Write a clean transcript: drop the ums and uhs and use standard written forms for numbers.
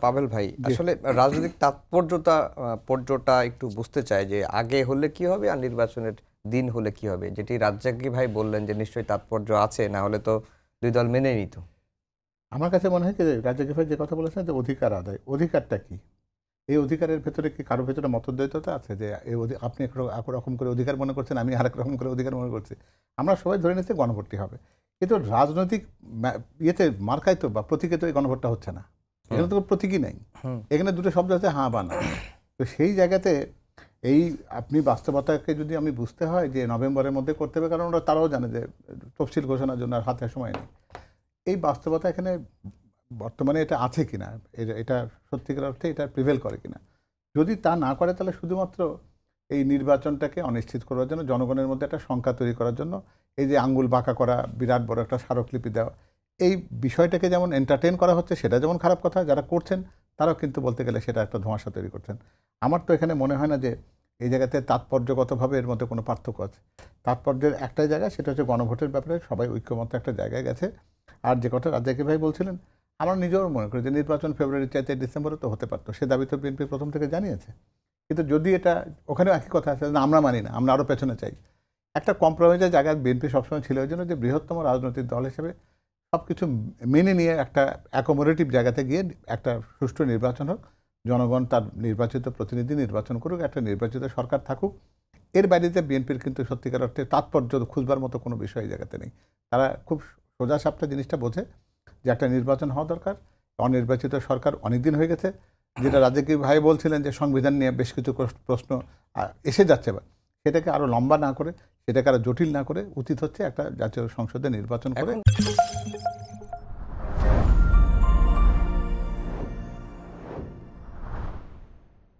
পাবেল ভাই, আসলে রাজনৈতিক তাৎপর্যটা একটু বুঝতে চাই যে আগে হলে কি হবে আর নির্বাচনের দিন হলে কি হবে, যেটি রাজ্জাকি ভাই বললেন যে নিশ্চয়ই তাৎপর্য আছে, না হলে তো দুই দল মেনে নিত। আমার কাছে মনে হয় যে রাজ্জাকি ভাই যে কথা বলেছেন যে অধিকার আদায়, অধিকারটা কি? এই অধিকারের ভেতরে কি কারো ভেতরে মতদ্বৈততা আছে যে আপনি একরকম করে অধিকার মনে করছেন, আমি আরেক রকম করে অধিকার মনে করছি? আমরা সবাই ধরে নিচ্ছি গণভোটটি হবে, কিন্তু রাজনৈতিক ইয়েতে মার্কায় তো বা প্রতীকে তো এই গণভোটটা হচ্ছে না। এখানে তো প্রতীকই নেই, এখানে দুটো শব্দ আছে হাঁ বা না। তো সেই জায়গাতে এই আপনি বাস্তবতাকে যদি আমি বুঝতে হয় যে নভেম্বরের মধ্যে করতে হবে, কারণ ওরা তারাও জানে যে তফসিল ঘোষণার জন্য আর হাতে সময় নেই। এই বাস্তবতা এখানে বর্তমানে এটা আছে কিনা, এটা সত্যিকার অর্থে এটা প্রিভেল করে কিনা। যদি তা না করে তাহলে শুধুমাত্র এই নির্বাচনটাকে অনিশ্চিত করার জন্য, জনগণের মধ্যে একটা শঙ্কা তৈরি করার জন্য এই যে আঙ্গুল বাঁকা করা, বিরাট বড় একটা স্মারকলিপি দেওয়া, এই বিষয়টাকে যেমন এন্টারটেইন করা হচ্ছে সেটা যেমন খারাপ কথা, যারা করছেন তারাও কিন্তু বলতে গেলে সেটা একটা ধোঁয়াশা তৈরি করছেন। আমার তো এখানে মনে হয় না যে এই জায়গাতে তাৎপর্যগতভাবে এর মধ্যে কোনো পার্থক্য আছে। তাৎপর্যের একটাই জায়গা, সেটা হচ্ছে গণভোটের ব্যাপারে সবাই ঐক্যমত একটা জায়গায় গেছে। আর যে কথা রাজ্জাকি ভাই বলছিলেন, আমরা নিজেও মনে করি যে নির্বাচন ফেব্রুয়ারির চাইতে ডিসেম্বরে তো হতে পারতো, সে দাবি তো বিএনপি প্রথম থেকে জানিয়েছে। কিন্তু যদি এটা ওখানেও একই কথা আছে না, আমরা মানি না, আমরা আরও পেছনে চাই, একটা কম্প্রোমাইজের জায়গায় বিএনপি সবসময় ছিল ওই জন্য যে বৃহত্তম রাজনৈতিক দল হিসেবে সব কিছু মেনে নিয়ে একটা অ্যাকোমোডেটিভ জায়গাতে গিয়ে একটা সুষ্ঠু নির্বাচন হোক, জনগণ তার নির্বাচিত প্রতিনিধি নির্বাচন করুক, একটা নির্বাচিত সরকার থাকুক। এর বাইরেতে বিএনপির কিন্তু সত্যিকার অর্থে তাৎপর্য খুঁজবার মতো কোনো বিষয় এই জায়গাতে নেই। তারা খুব সোজা সাপটা জিনিসটা বোঝে যে একটা নির্বাচন হওয়া দরকার, অনির্বাচিত সরকার অনেকদিন হয়ে গেছে। যেটা রাজ্জাকি ভাই বলছিলেন যে সংবিধান নিয়ে বেশ কিছু প্রশ্ন এসে যাচ্ছে, সেটাকে আরও লম্বা না করে, সেটাকে আরও জটিল না করে উচিত হচ্ছে একটা জাতীয় সংসদে নির্বাচন করে।